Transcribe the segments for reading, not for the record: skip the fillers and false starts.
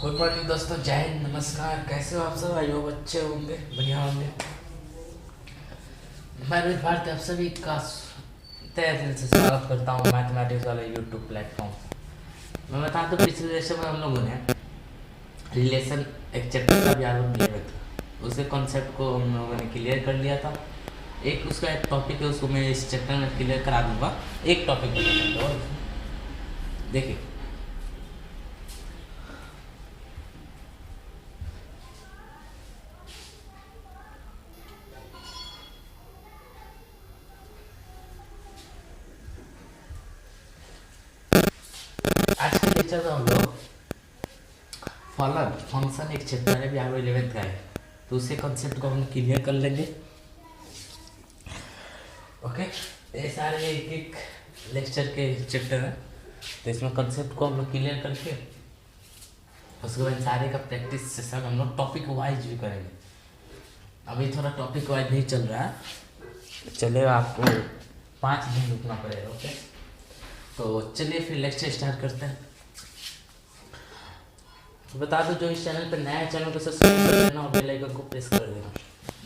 Good morning दोस्तों, जय हिंद, नमस्कार। कैसे हो आप सब? आई होप अच्छे होंगे, बढ़िया होंगे। मैं रोहित भारती आप सभी का तहे दिल से स्वागत करता हूँ मैथमेटिक्स वाले यूट्यूब प्लेटफॉर्म। मैं बता दूँ, पिछले लेक्चर में हम लोगों ने रिलेशन एक चैप्टर का भी आरंभ किया था। उसके कॉन्सेप्ट को हम लोगों ने क्लियर कर लिया था। एक उसका एक टॉपिक है, उसको मैं इस चैप्टर में क्लियर करा दूंगा। एक टॉपिक बता और देखिए, आज के लेक्चर में हम लोग फॉलन फंक्शन एक चैप्टर है, भी आप 11th का है, तो उसे कॉन्सेप्ट को हम क्लियर कर लेंगे। ओके, ये सारे एक एक लेक्चर के चैप्टर हैं, तो इसमें कॉन्सेप्ट को हम लोग क्लियर करके उसके बाद सारे का प्रैक्टिस सेशन हम लोग टॉपिक वाइज भी करेंगे। अभी थोड़ा टॉपिक वाइज नहीं चल रहा है, चलेगा, आपको 5 दिन रुकना पड़ेगा। ओके, तो चलिए फिर लेक्चर स्टार्ट करते हैं। तो बता दो, जो इस चैनल पर नया है, चैनल को सब्सक्राइब कर देना और बेल आइकन को प्रेस कर देना।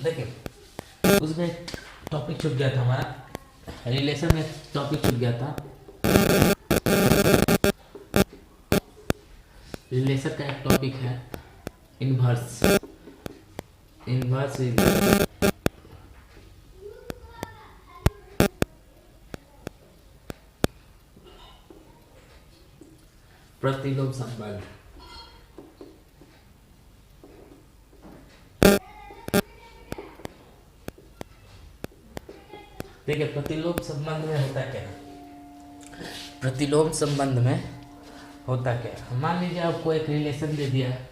देखिए, उसमें टॉपिक छूट गया था हमारा, रिलेशन में टॉपिक छूट गया था। रिलेशन का एक टॉपिक है इनवर्स रिलेशन। प्रतिलोम संबंध। देखिए, प्रतिलोम संबंध में होता क्या है? प्रतिलोम संबंध में होता क्या है? मान लीजिए आपको एक रिलेशन दे दिया है,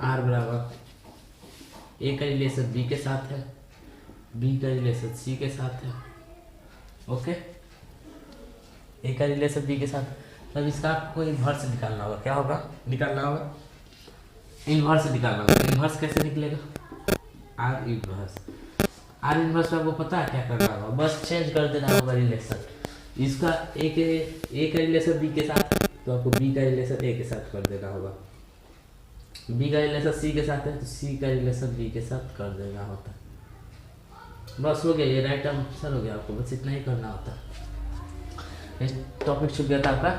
आर बराबर ए का रिलेशन बी के साथ है, बी का रिलेशन सी के साथ है। ओके, ए का रिलेशन बी के साथ, तब इसका आपको इन्वर्स निकालना होगा। क्या होगा? निकालना होगा इन्वर्स निकालना होगा। इन्वर्स कैसे निकलेगा? Are inverse. आर इन्वर्स में आपको पता है क्या करना होगा? बस चेंज कर देना होगा रिलेशन। इसका ए का रिलेशन बी के साथ, तो आपको बी का रिलेशन ए के साथ कर देना होगा। बी का रिलेशन सी के साथ है, तो सी का रिलेशन बी के साथ कर देना होता है। बस हो गया, ये राइट आंसर हो गया। आपको बस इतना ही करना होता है। इस टॉपिक छूट गया था आपका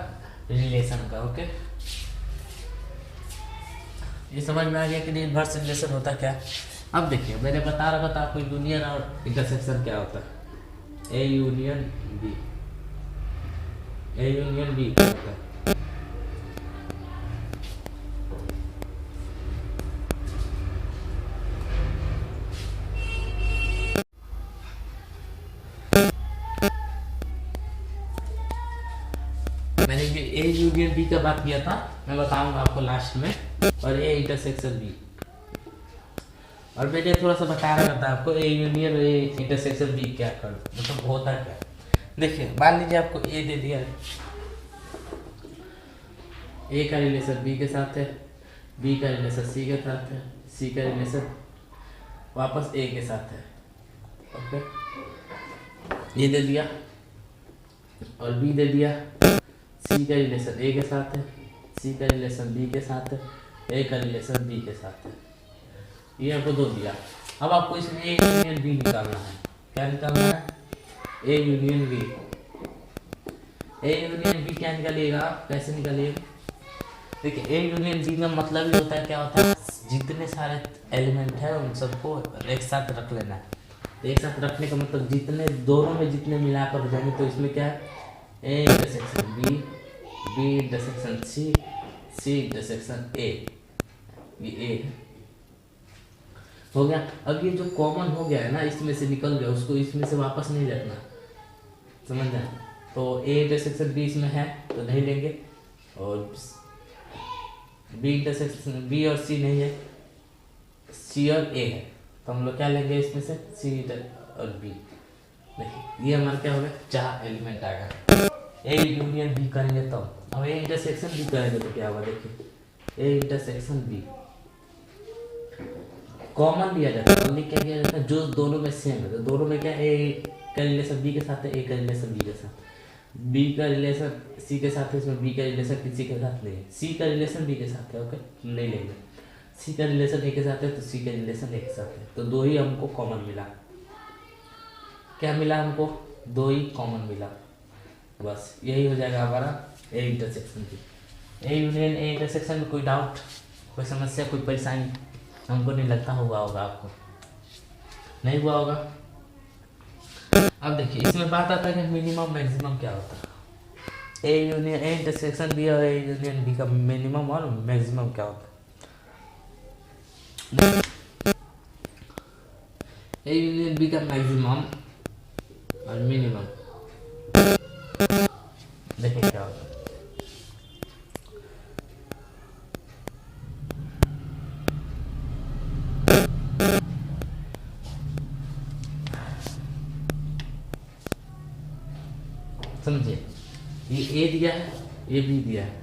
रिलेशन का। ओके, ये समझ में आ गया कि इनवर्स रिलेशन होता क्या? अब देखिए, मैंने बता रखा था आपको यूनियन और इंटरसेक्शन क्या होता है। A union B, A union B क्या होता है? मैंने ए यूनियन बी का बात किया था, मैं बताऊंगा आपको लास्ट में। और ए इंटरसेक्शन बी, और मैंने थोड़ा सा बता रहा था आपको A union A intersection B क्या कर मतलब होता क्या। देखिए, मान लीजिए आपको ए दे दिया है, ए का रिलेशन बी के साथ है, बी का रिलेशन सी के साथ है, सी का रिलेशन वापस ए के साथ है। ओके, ये दे दिया, और बी दे दिया, सी का रिलेशन ए के साथ है, सी का रिलेशन बी के साथ है, ए का रिलेशन बी के साथ है। ये आपको दो दिया। अब आपको इसमें ए यूनियन बी निकालना है। क्या निकालना है? A union B. A union B क्या निकालिएगा? कैसे निकालिएगा? देखिए, ए यूनियन बी का मतलब ही होता है, क्या होता है? जितने सारे एलिमेंट है उन सबको एक साथ रख लेना है। एक साथ रखने का मतलब जितने दोनों में जितने मिलाकर हो जाएंगे, तो इसमें क्या है? A intersection B, B intersection C, C intersection A, ये ए हो गया। अब ये जो कॉमन हो गया है ना, इसमें से निकल गया, उसको इसमें से वापस नहीं रखना, समझ जाए। तो ए इंटरसेक्शन बी इसमें है तो नहीं लेंगे, और बी इंटरसेक्शन बी और सी नहीं है, सी और ए है, तो हम लोग क्या लेंगे इसमें से? सी और बी। देखिए, ये हमारा क्या हो गया? 4 एलिमेंट आ गया। ए यूनियन बी करेंगे तो, अब ए इंटरसेक्शन बी करेंगे तो क्या होगा? देखिए, ए इंटरसेक्शन बी कॉमन लिया जाता है। ओनली क्या किया जाता है? जो दोनों में सेम है, तो दोनों में क्या? ए का रिलेशन बी के साथ है, ए का रिलेशन बी के साथ, बी का रिलेशन सी के साथ है, इसमें बी का रिलेशन किसी के साथ नहीं है, सी का रिलेशन बी के साथ है, ओके नहीं लेंगे। सी का रिलेशन ए के साथ है तो सी का रिलेशन ए के साथ है, तो दो ही हमको कॉमन मिला। क्या मिला हमको? दो ही कॉमन मिला, बस यही हो जाएगा हमारा ए इंटरसेक्शन की। ए यूनियन ए इंटरसेक्शन में कोई डाउट, कोई समस्या, कोई परेशानी? हमको नहीं लगता हुआ होगा, आपको नहीं हुआ होगा। अब देखिए इसमें बात आता है कि मिनिमम मैक्सिमम क्या होता है। A union A intersection B और ए यूनियन बी का मिनिमम और मैक्सिमम क्या होता है? ए यूनियन बी का मैक्सिमम और मिनिमम देखिए क्या होता है। समझिए, ये ए दिया है, ये बी दिया है,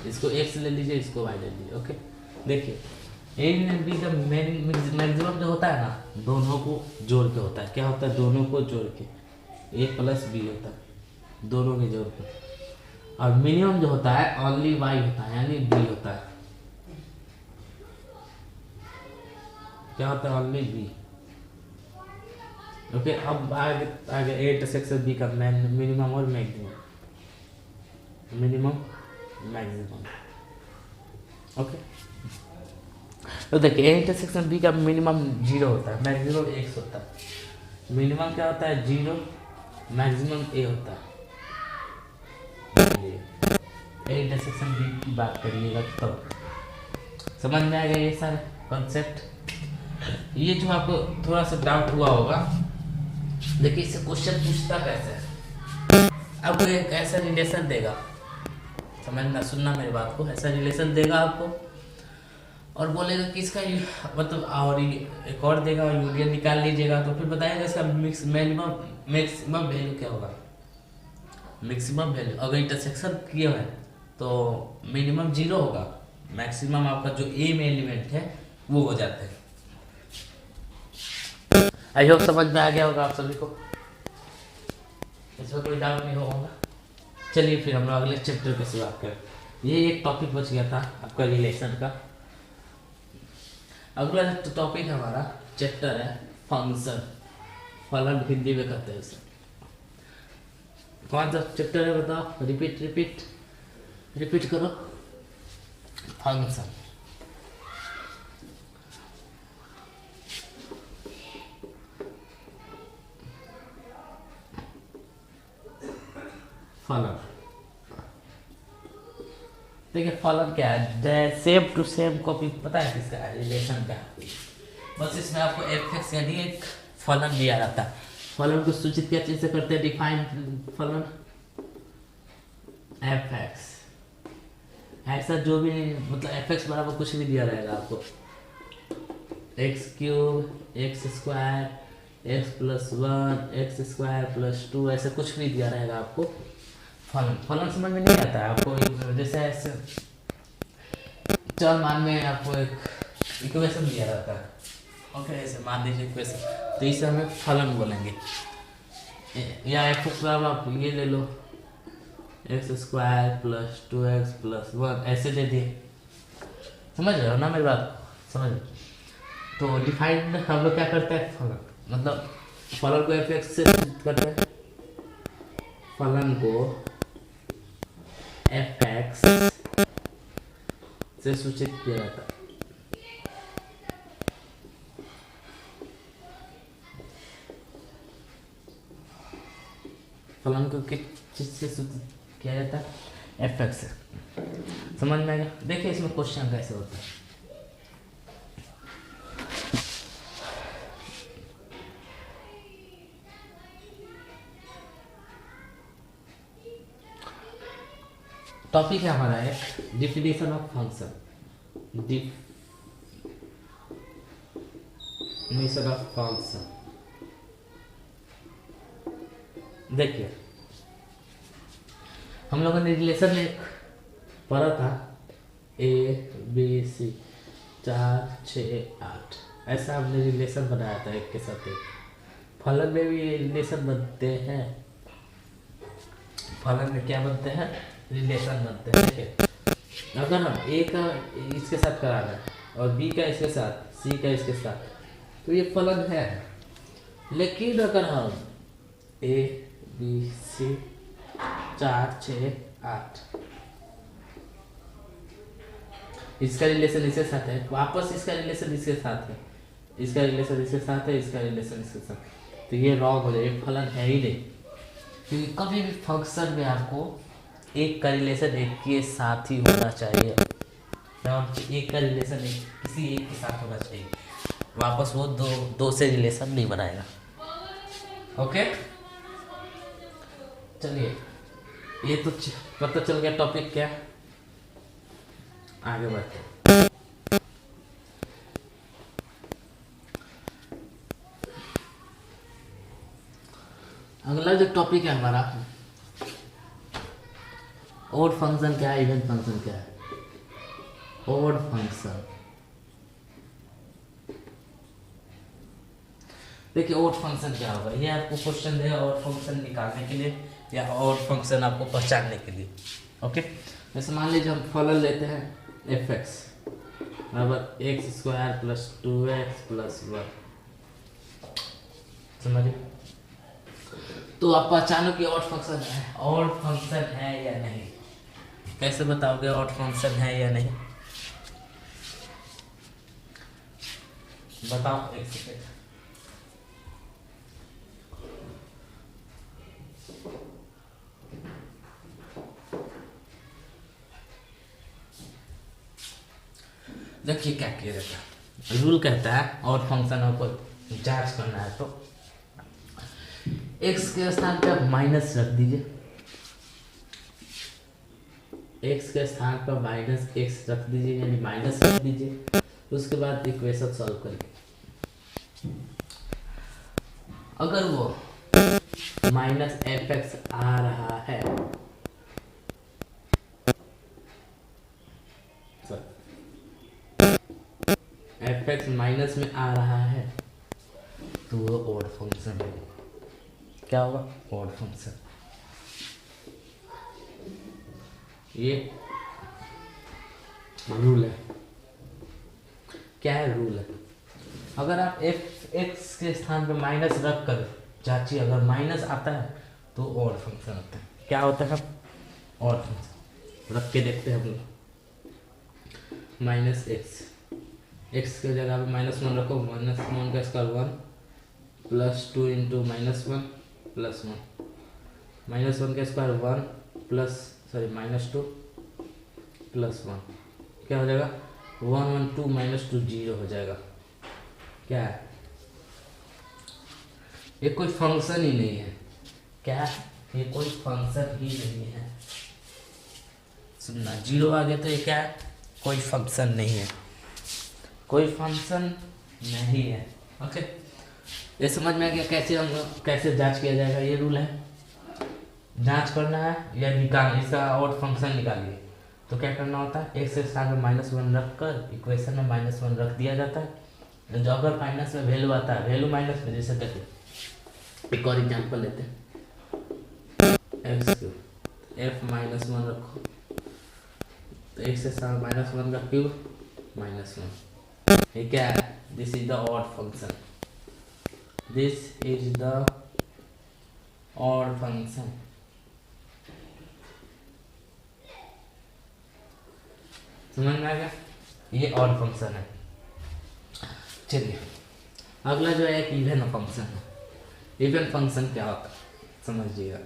इसको एक्स ले लीजिए, इसको वाई ले लीजिए, ओके। देखिए ए यूनियन बी का मैक्सिमम जो होता है ना, दोनों को जोड़ के होता है। क्या होता है? दोनों को जोड़ के ए प्लस बी होता है, दोनों के जोड़ के। और मिनिमम जो होता है ओनली वाई होता है, यानी बी होता है। क्या होता है? Only B, okay. अब आगे आगे ए इंटरसेक्शन बी का मिनिमम और मैक्सिमम, मिनिमम मैक्सिमम, ओके। तो देखिए ए इंटरसेक्शन बी का मिनिमम 0 होता है, मैक्सिमम x होता है। मिनिमम क्या होता है? 0, मैक्सिमम a होता है। ए इंटरसेक्शन बी की बात करिएगा तो समझ में आ गया ये सारे कॉन्सेप्ट। ये जो आपको थोड़ा सा डाउट हुआ होगा, देखिए इससे क्वेश्चन पूछता कैसे है। आपको एक ऐसा रिलेशन देगा, समझना सुनना मेरी बात को, ऐसा रिलेशन देगा आपको और बोलेगा कि इसका मतलब और एक और देगा, यूनियन निकाल लीजिएगा, तो फिर बताएगा इसका मैक्सिमम वैल्यू क्या होगा। मैक्सिमम वैल्यू अगर इंटरसेक्शन किया है तो मिनिमम 0 होगा, मैक्सिमम आपका जो ए में एलिमेंट है वो हो जाता है। आई होप समझ में आ गया होगा आप सभी को, इसमें कोई डाउट नहीं होगा। चलिए फिर हम लोग अगले चैप्टर की शुरुआत करें। ये एक टॉपिक बच गया था आपका रिलेशन का। अगला टॉपिक हमारा चैप्टर है फंक्शन, फलन हिंदी में कहते हैं उसे। कौन सा चैप्टर है बताओ? रिपीट रिपीट रिपीट करो। फंक्शन, फलन। देखिए फलन क्या है? सेम टू सेम कॉपी, पता है किसका है? रिलेशन का। बस इसमें आपको एफ यानी एक फलन दिया जाता है। फलन को सूचित क्या चीज से करते हैं? डिफाइन फलन एफ एक्स, ऐसा जो भी मतलब एफ एक्स बराबर कुछ भी दिया रहेगा आपको, x cube, x square, x plus 1, x square plus 2, ऐसा कुछ भी दिया रहेगा आपको। फलन फलन समझ में नहीं आता है आपको, जैसे ऐसे चल मान में आपको एक इक्वेशन दिया रहता है, ओके, ऐसे मान लीजिए इक्वेशन, तो इसे हमें फलन बोलेंगे। या एफ एक्स बराबर आप ये ले लो, x square plus 2x plus 1, ऐसे दे दिए। समझ रहे हो ना मेरी बात? समझ रहे? तो डिफाइंड हम लोग क्या करते हैं? फलन, मतलब फलन को एफ एक्स से करते हैं, फलन को एफ एक्स से सूचित किया जाता है। फलन को किस चीज से सूचित किया जाता है? एफ एक्स से। समझ में आ गया? देखिए इसमें क्वेश्चन कैसे होता है। टॉपिक है हमारा एक definition of function, definition of function. देखिए हम लोगों ने रिलेशन में पढ़ा था ए बी सी 4 6 8, ऐसा हमने रिलेशन बनाया था एक के साथ एक। फलन में भी रिलेशन बनते हैं, फलन में क्या बनते हैं, रिलेशन बनते हैं। देखिए अगर हम ए का इसके साथ कराना है और बी का इसके साथ, सी का इसके साथ, तो ये फलन है। लेकिन अगर हम ए बी सी 4 6 8 इसका रिलेशन इसके साथ है, वापस इसका रिलेशन इसके साथ है, इसका रिलेशन इसके साथ है, इसका रिलेशन इसके साथ, तो ये रॉन्ग हो जाएगा, फलन है ही नहीं। क्योंकि कभी भी फंक्शन में आपको एक का रिलेशन एक के साथ ही होना चाहिए, एक का रिलेशन किसी एक के साथ होना चाहिए, वापस वो दो से रिलेशन नहीं बनाएगा। ओके चलिए, ये तो पता चल गया टॉपिक क्या, आगे बढ़ते हैं। अगला जो टॉपिक है हमारा, ऑड फंक्शन क्या है, इवन फंक्शन क्या है। ऑड फंक्शन, देखिए ऑड फंक्शन क्या होगा, ये आपको क्वेश्चन देगा ऑड फंक्शन निकालने के लिए या ऑड फंक्शन आपको पहचानने के लिए। ओके, जैसे मान लीजिए हम फलन लेते हैं एफ एक्स बराबर x square plus 2x plus 1, समझिए। तो आप पहचानो कि ऑड फंक्शन है, ऑड फंक्शन है या नहीं। कैसे बताओगे ऑड फंक्शन है या नहीं, बताओ एक सेकेंड। देखिए क्या किया जाता है, रूल कहता है ऑड फंक्शन आपको जांच करना है तो x के स्थान पे आप माइनस रख दीजिए, x के स्थान पर माइनस एक्स रख दीजिए, यानी माइनस रख दीजिए। उसके बाद इक्वेशन सॉल्व करिए। अगर वो माइनस एफ एक्स आ रहा है, एफ एक्स माइनस में आ रहा है, तो वो ऑड फंक्शन है। क्या होगा, ऑड फंक्शन। ये रूल है। क्या है रूल है, अगर आप एफ एक्स के स्थान पे माइनस रख कर जांचिए, अगर माइनस आता है तो ऑड फंक्शन होता है। क्या होता है, ऑड फंक्शन। रख के देखते हैं हम लोग, माइनस एक्स, एक्स के जगह पे -1 रखो, -1 का स्क्वायर 1 प्लस 2 इंटू -1 प्लस 1, -1 का स्क्वायर 1 प्लस -2 प्लस 1, क्या हो जाएगा 1 1 2 -2 0 हो जाएगा। क्या है, ये कोई फंक्शन ही नहीं है। क्या, ये कोई फंक्शन ही नहीं है। सुनना, 0 आ गया तो ये क्या है, कोई फंक्शन नहीं है, कोई फंक्शन नहीं है। ओके, ये समझ में आ गया कैसे हम कैसे जांच किया जाएगा। ये रूल है, जांच करना है या निकाल, इसका ऑड फंक्शन निकालिए तो क्या करना होता है, एक्स के स्थान में -1 रख कर इक्वेशन में -1 रख दिया जाता है। जो अगर माइनस में वैल्यू आता है, वैल्यू माइनस में, जैसे देखिए एक और एग्जांपल लेते हैं, एक्स क्यूब एफ -1 रखो तो एक्स के स्थान में -1 का क्यूब -1, ये क्या है, this is the odd function, this is the odd function. समझ में आ गया, ये ऑड फंक्शन है। चलिए अगला जो है एक इवन फंक्शन है। इवन फंक्शन क्या होता है समझिएगा।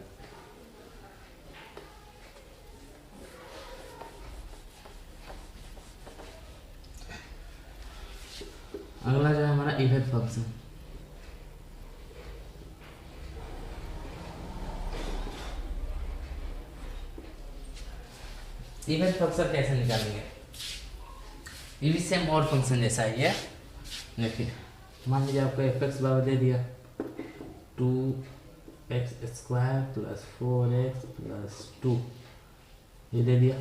अगला जो है हमारा इवन फंक्शन, इवन फंक्शन कैसे निकालेंगे, ये भी सेम ऑड फंक्शन जैसा ही है। देखिए मान लीजिए आपको एफ एक्स बराबर दे दिया 2x square plus 4x plus 2, ये दे दिया।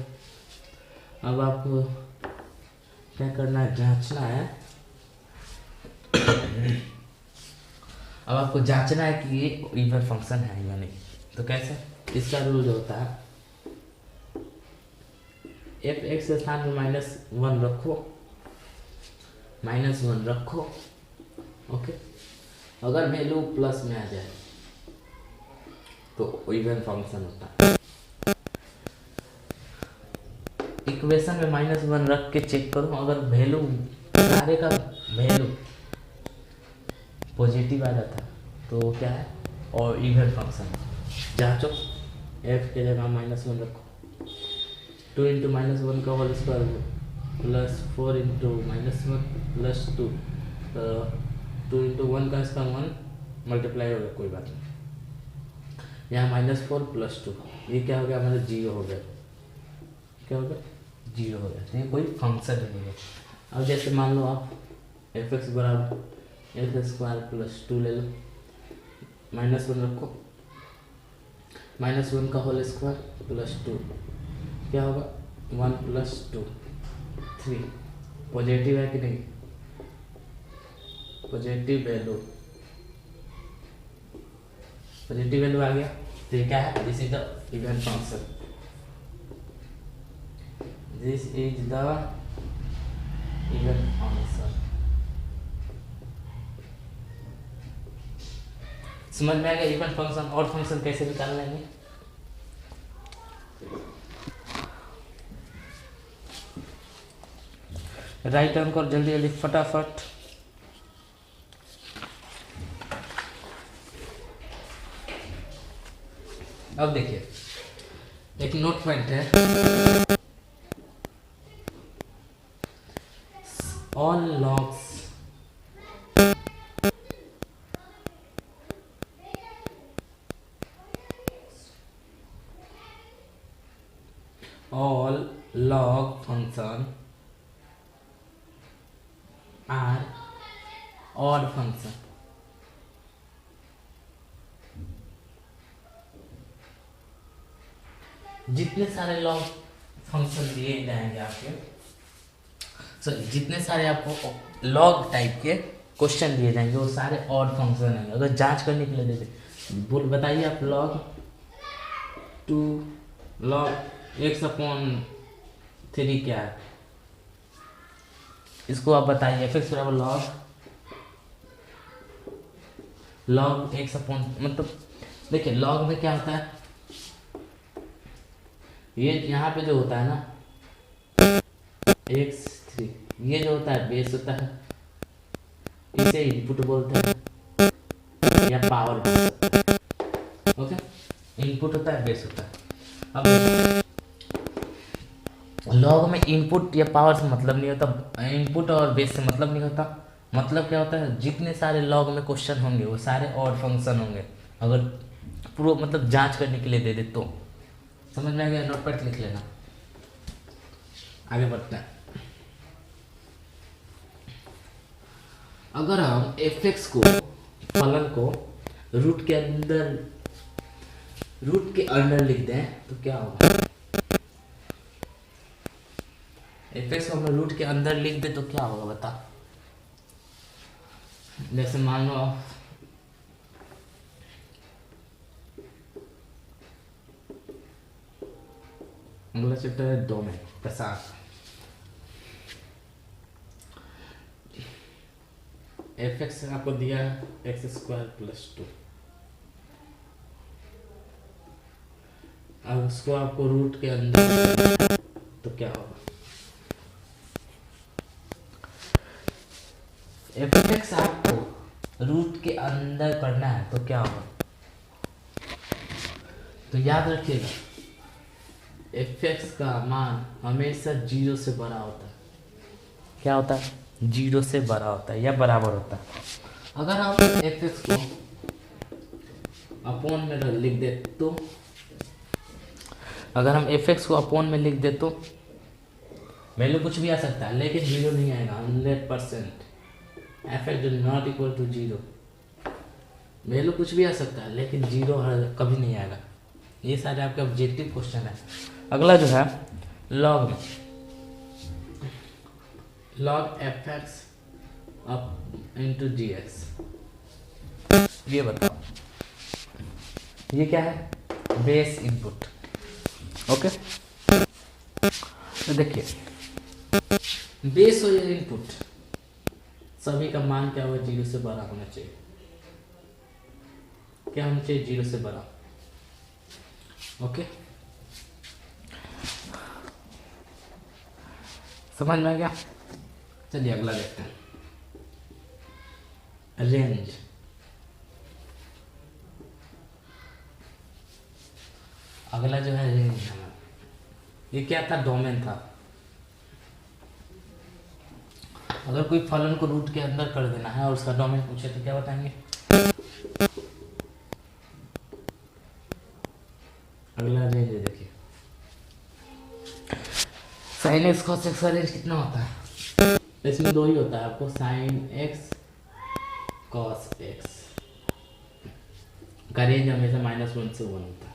अब आपको क्या करना है, जांचना है। अब आपको जांचना है कि ये इवन फंक्शन है या नहीं। तो कैसे, इसका रूल जो होता है एफ एक्स के स्थान में -1 रखो, -1 रखो, ओके। अगर वैल्यू प्लस में आ जाए तो इवन फंक्शन होता है। इक्वेशन में -1 रख के चेक करो, अगर वैल्यू सारे का वैल्यू पॉजिटिव आ जाता है तो क्या है, और इवन फंक्शन। जांचो, f के जगह -1 रखो, 2 × -1 का होल स्क्वायर प्लस 4 × -1 प्लस 2, 2 × 1 का स्क्वायर 1 मल्टीप्लाई होगा, कोई बात नहीं। यहाँ -4 प्लस 2, ये क्या हो गया हमारा 0 हो गया। क्या हो गया 0 हो गया, तो ये कोई फंक्शन नहीं है। अब जैसे मान लो आप एफ एक्स बराबर एक्स स्क्वायर प्लस 2 ले लो, -1 रखो, -1 का होल स्क्वायर प्लस 2, क्या होगा 1 + 2 3। पॉजिटिव है कि नहीं, पॉजिटिव वैल्यू आ गया, तो ये क्या है, this is the even function, this is the even function. समझ में आ गया इवन फंक्शन और फंक्शन कैसे निकाल लेंगे। राइट हैंड कर जल्दी जल्दी फटाफट। अब देखिए एक नोट पॉइंट है, all logs all log function are odd function। जितने सारे लॉग फंक्शन दिए जाएंगे आपके, सॉरी जितने सारे आपको लॉग टाइप के क्वेश्चन दिए जाएंगे वो सारे ऑड फंक्शन हैं। अगर जांच करने के लिए दे दे बोल बताइए आप log 2 log x/3 क्या है, इसको आप बताइए। f(x) बराबर log x मतलब देखिए लॉग में क्या होता है, ये यहाँ पे जो होता है ना x3, ये जो होता है बेस होता है, इसे इनपुट बोलते हैं या पावर बोलते हैं, ओके। इनपुट होता है, बेस होता है। अब लॉग में इनपुट या पावर से मतलब नहीं होता, इनपुट और बेस से मतलब नहीं होता। मतलब क्या होता है, जितने सारे लॉग में क्वेश्चन होंगे वो सारे ऑड फंक्शन होंगे। अगर प्रूफ मतलब जांच करने के लिए दे दे तो समझ में आ गया, नोटपैड लिख लेना। आगे बढ़ते हैं। अगर हम f(x) को फलन को रूट के अंदर लिख दें तो क्या होगा, f(x) को हम रूट के अंदर लिख दें तो क्या होगा बता। जैसे मान लो अगला चैप्टर है 2 में प्रसाद। f(x) आपको दिया x² + 2, अब उसको आपको रूट के अंदर तो क्या होगा, f(x) आपको रूट के अंदर करना है तो क्या होगा। तो याद रखिएगा f(x) का मान हमेशा 0 से बड़ा होता है। क्या होता है, 0 से बड़ा होता है या बराबर होता है। अगर हम f(x) को अपॉन में लिख दे तो, अगर हम f(x) को अपॉन में लिख दे तो वैल्यू कुछ भी आ सकता है लेकिन 0 नहीं आएगा 100%। f(x) not equal to 0, value कुछ भी आ सकता है लेकिन 0 कभी नहीं आएगा। ये सारे आपके ऑब्जेक्टिव क्वेश्चन है। अगला जो है लॉग में, log f(x) * gx, ये बताओ ये क्या है, बेस इनपुट। ओके, तो देखिए बेस हो या इनपुट, सभी का मान क्या होगा, 0 से बड़ा होना चाहिए। क्या होना चाहिए, 0 से बड़ा। ओके, समझ में आ गया। चलिए अगला देखते हैं, रेंज। अगला जो है रेंज है, ये क्या था, डोमेन था। अगर कोई फलन को रूट के अंदर कर देना है और उसका डोमेन पूछे तो क्या बताएंगे। अगला रेंज है, देखिए साइन एक्स कॉस एक्स का रेंज कितना होता है, इसमें दो ही होता है आपको, साइन एक्स कॉस एक्स का रेंज हमेशा -1 से 1 होता है।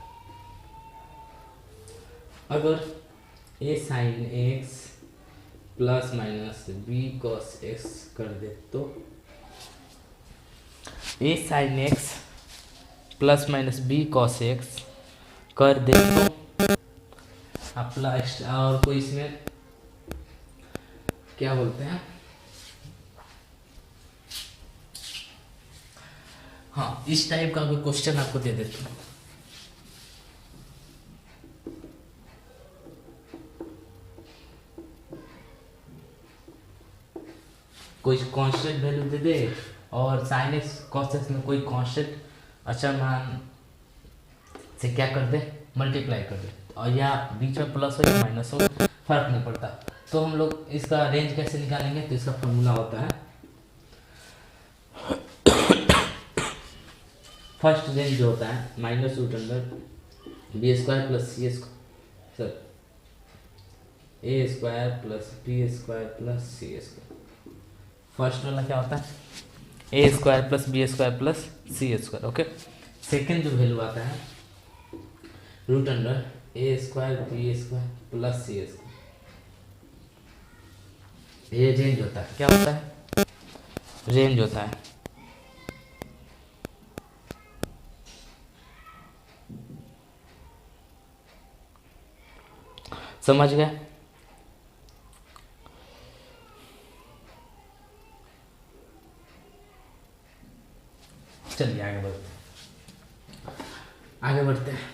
अगर a sine x plus minus b cos x कर दे तो a sine x plus minus b cos x कर दे तो अपना एक्स्ट्रा, और कोई इसमें क्या बोलते हैं, हाँ इस टाइप का कोई क्वेश्चन आपको दे देता हूँ। कोई कांस्टेंट वैल्यू दे दे और साइन एक्स कॉस एक्स में कोई कांस्टेंट अच्छा मान से क्या कर दे, मल्टीप्लाई कर दे, और या बीच में प्लस हो या माइनस हो फर्क नहीं पड़ता। तो हम लोग इसका रेंज कैसे निकालेंगे, तो इसका फॉर्मूला होता है, फर्स्ट रेंज जो होता है -√b² plus c square, sir a² plus b² plus सी²। फर्स्ट वाला क्या होता है, a² प्लस b² प्लस सी²। ओके, सेकेंड जो वैल्यू आता है √a² b² प्लस सी²। ये रेंज होता है, क्या होता है, रेंज होता है। समझ गए। चलिए आगे बढ़ते हैं, आगे बढ़ते हैं।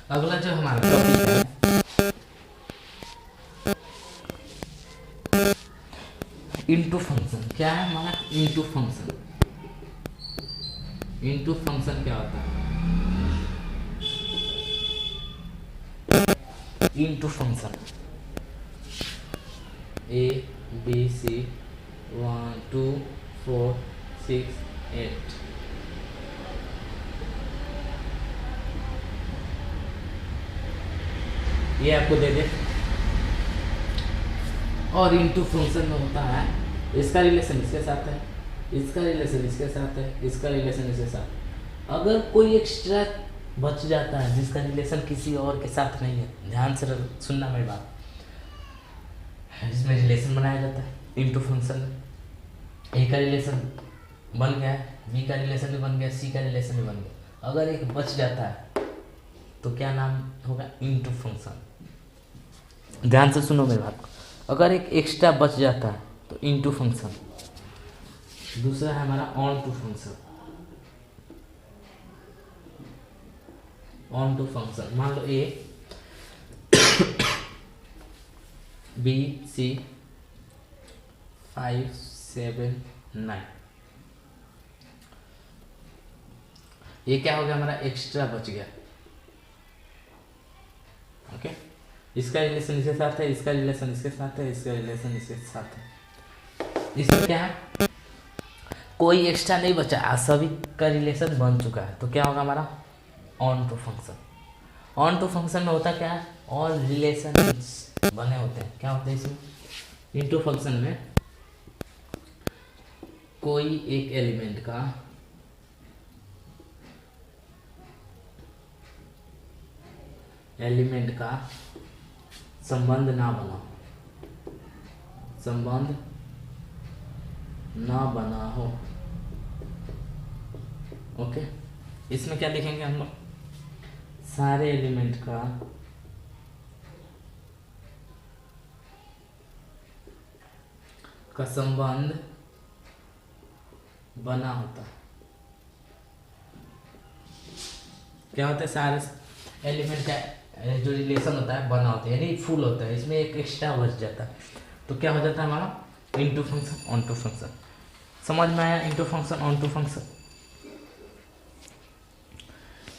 अगला जो हमारा टॉपिक है इनटू फंक्शन। क्या है हमारा इनटू फंक्शन। इनटू फंक्शन क्या होता है, into function A B C 1 2 4 6 8, ये आपको दे दे, और इनटू फंक्शन में होता है इसका रिलेशन इसके साथ है, इसका रिलेशन इसके साथ है, इसका रिलेशन इसके साथ। अगर कोई एक्स्ट्रा बच जाता है जिसका रिलेशन किसी और के साथ नहीं है, ध्यान से सुनना मेरी बात, जिसमें रिलेशन बनाया जाता है इनटू फंक्शन में। ए का रिलेशन बन गया, बी का रिलेशन भी बन गया, सी का रिलेशन भी बन गया। अगर एक बच जाता है तो क्या नाम होगा, इनटू फंक्शन। ध्यान से सुनो मेरी बात को, अगर एक एक्स्ट्रा बच जाता है तो इनटू फंक्शन। दूसरा है हमारा onto function. Onto function, मान लो ए B C 5 7 9, ये क्या हो गया, हमारा एक्स्ट्रा बच गया। ओके, इसका रिलेशन इसके साथ है, इसका रिलेशन इसके साथ है, इसका रिलेशन इसके साथ है। इसमें क्या है, कोई एक्स्ट्रा नहीं बचा, सभी का रिलेशन बन चुका है, तो क्या होगा हमारा onto function. Onto function में होता क्या है, ऑल रिलेशन बने होते हैं। क्या होते हैं इसमें, इनटू फंक्शन में कोई एक एलिमेंट का संबंध ना बना हो। ओके, इसमें क्या लिखेंगे हम लोग? सारे एलिमेंट का संबंध बना होता। क्या होता है? सारे एलिमेंट का जो रिलेशन होता है बना होता है, यानी फुल होता है। इसमें एक एक्स्ट्रा बच जाता है, तो क्या हो जाता है हमारा? Into function onto function. समझ में आया? Into function onto function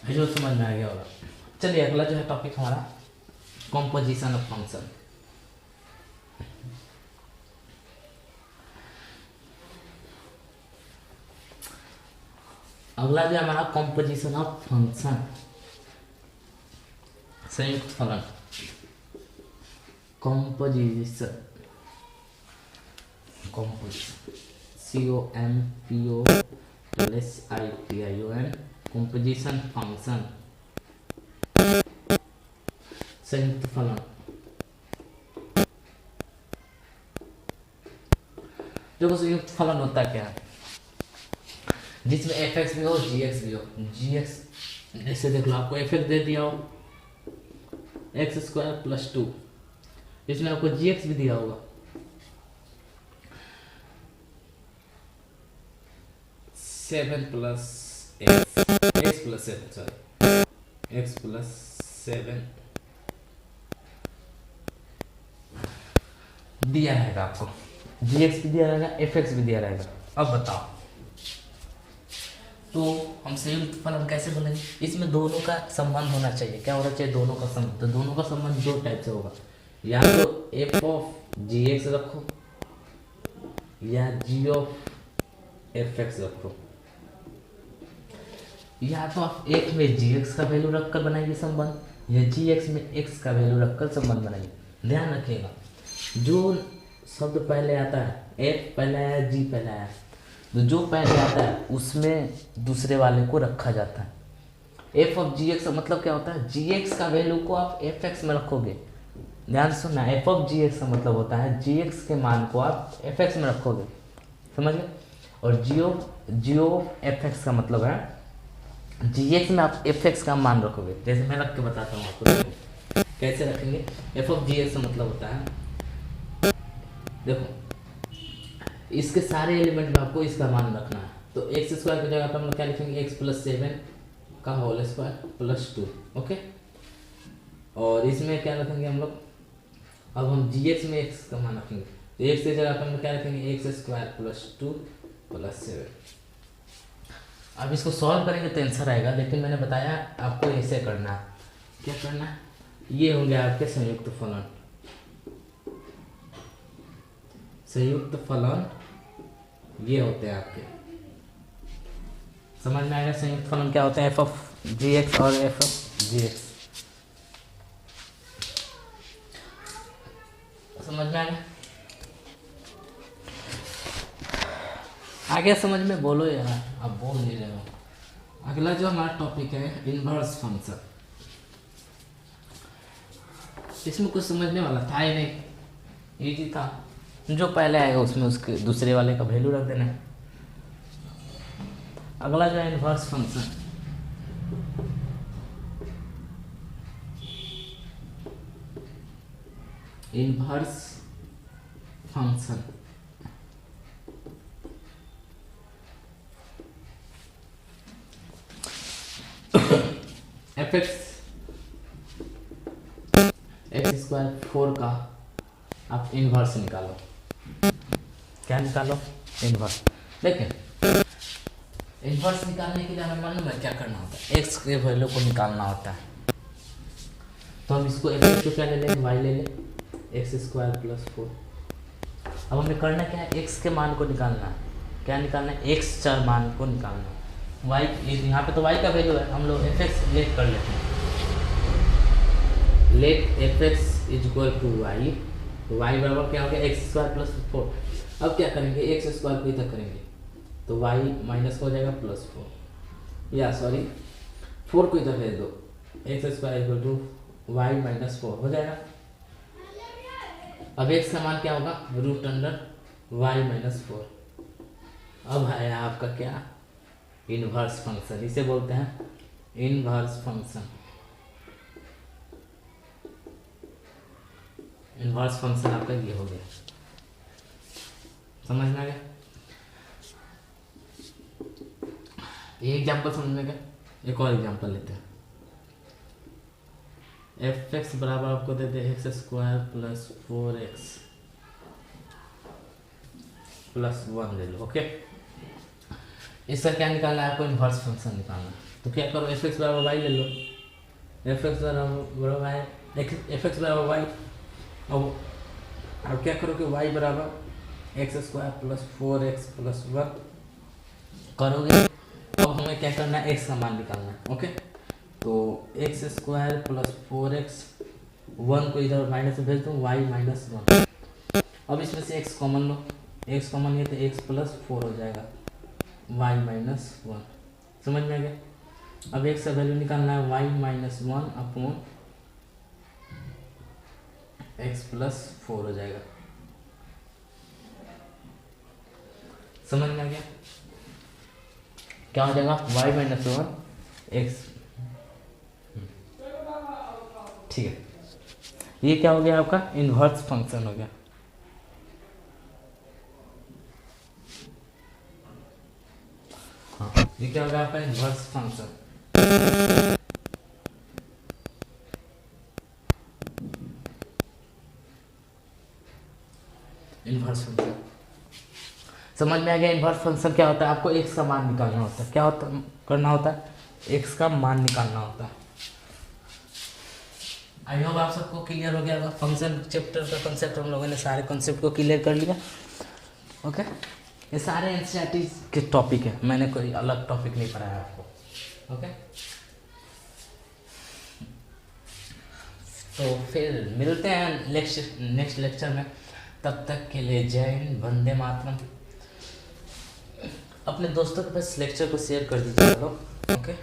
जो समझ में आ गया होगा। चलिए अगला जो है टॉपिक हमारा कॉम्पोजिशन ऑफ फंक्शन। अगला जो है हमारा कॉम्पोजिशन ऑफ फंक्शन, संयुक्त फलन। कॉम्पोजिशन COMPOSITION कॉम्पोजिशन फंक्शन, संयुक्त फलन। देखो संयुक्त फलन होता क्या है? जिसमें fx भी हो gx भी हो। gx ऐसे देख लो, आपको fx दे दिया हो x² + 2, इसमें आपको gx भी दिया होगा 7 + x + 7 सॉरी x + 7 दिया रहेगा आपको, gx भी दिया रहेगा, fx भी दिया रहेगा। अब बताओ तो हम संयुक्त फलन कैसे बोलेंगे? इसमें दोनों का संबंध होना चाहिए। क्या होना चाहिए? दोनों का संबंध। तो दोनों का संबंध दो टाइप से होगा, या तो f(gx) रखो या g(f(x) रखो, या तो आप f में gx का वैल्यू रखकर बनाइए संबंध, या gx में x का वैल्यू रखकर संबंध बनाइए। ध्यान रखिएगा, जो शब्द पहले आता है, f पहले आया, g पहले आया, तो जो पहले आता है उसमें दूसरे वाले को रखा जाता है। f(gx) का मतलब क्या होता है? gx का वैल्यू को आप fx में रखोगे। ध्यान से सुनना, f(gx) का मतलब होता है gx के मान को आप fx में रखोगे, समझ गए? और g(f(x) का मतलब है gx में आप fx का मान रखोगे। जैसे मैं रख के बताता हूँ आपको, कैसे रखेंगे। f(gx) का मतलब होता है, देखो इसके सारे एलिमेंट में आपको इसका मान रखना है। तो x² की जगह पर हम लोग क्या लिखेंगे? x + 7 का होल स्क्वायर + 2। ओके, और इसमें क्या रखेंगे हम लोग? अब हम gx में x का मान रखेंगे, तो x की जगह पर हम लोग क्या रखेंगे? x² + 2 + 7। अब इसको सॉल्व करेंगे तो आंसर आएगा, लेकिन मैंने बताया आपको ऐसे करना है। क्या करना है? ये होंगे आपके संयुक्त फलन। संयुक्त फलन ये होते हैं आपके, समझ में आएगा? संयुक्त फलन क्या होते हैं? f(gx) और f(gx) समझ में आएगा? आगे समझ में बोलो यार, आप बोल नहीं रहे हो। अगला जो हमारा टॉपिक है इनवर्स फंक्शन। इसमें कुछ समझने वाला था ही नहीं, इजी था। जो पहले आएगा उसमें उसके दूसरे वाले का वैल्यू रख देना है। अगला जो है inverse function. Inverse function x² 4 का आप इनवर्स निकालो। क्या निकालो? इनवर्स। देखिए इनवर्स निकालने के लिए हमें मालूम है क्या करना होता है, x के वैल्यू को निकालना होता है। तो हम इसको x को क्या ले लें? y ले लें, x² + 4। अब हमें करना क्या है? x के मान को निकालना है। क्या निकालना है? x चार मान को निकालना है। y यहाँ पे तो y का वैल्यू है, हम लोग fx लेट कर लेते हैं। लेट fx = y, तो y बराबर क्या हो गया? x² + 4। अब क्या करेंगे? x² को इधर करेंगे, तो y माइनस हो जाएगा +4, या सॉरी 4 को इधर भेज दो, x² equal to y minus 4 हो जाएगा। अब x का मान क्या होगा, √y माइनस 4। अब है आपका क्या, इनवर्स फंक्शन, इसे बोलते हैं इनवर्स फंक्शन। इनवर्स फंक्शन आपका ये हो गया, समझ में आ गया। ये एग्जाम्पल समझने का, एक और एग्जाम्पल लेते हैं। f(x) बराबर आपको दे दे x² + 4x + 1 ले लो। ओके, इसका क्या निकालना है आपको, इनवर्स फंक्शन निकालना है। तो क्या करो, f(x) बराबर y ले लो, f(x) बराबर y। अब क्या करो कि y बराबर x² + 4x + 1 करोगे। अब हमें क्या करना है, x का मान निकालना है। ओके, तो x² + 4x, 1 को इधर माइनस में भेज दो, y माइनस 1। अब इसमें से x कॉमन लो, x कॉमन ये तो x + 4 हो जाएगा, y माइनस 1। समझ में आ गया। अब x का वैल्यू निकालना है, y माइनस 1 अपॉन x + 4 हो जाएगा। समझ में आ गया, क्या हो जाएगा, y माइनस 1 x। ठीक है, ये क्या हो गया आपका, इनवर्स फंक्शन हो गया। हाँ, ये क्या हो गया आपका, इनवर्स फंक्शन। इनवर्स फंक्शन समझ में आ गया। इनवर्स फंक्शन क्या होता है, आपको x का मान निकालना होता है। क्या होता करना होता है, x का मान निकालना होता है। आई होप आप सबको क्लियर हो गया होगा। फंक्शन चैप्टर का कंसेप्ट हम लोगों ने सारे कंसेप्ट को क्लियर कर लिया। ओके, ये सारे एनसीईआरटी के टॉपिक है, मैंने कोई अलग टॉपिक नहीं पढ़ाया आपको। ओके, तो फिर मिलते हैं नेक्स्ट लेक्चर में। तब तक के लिए जय हिंद, वंदे मातरम। अपने दोस्तों के पास लेक्चर को शेयर कर दीजिए लोग। ओके।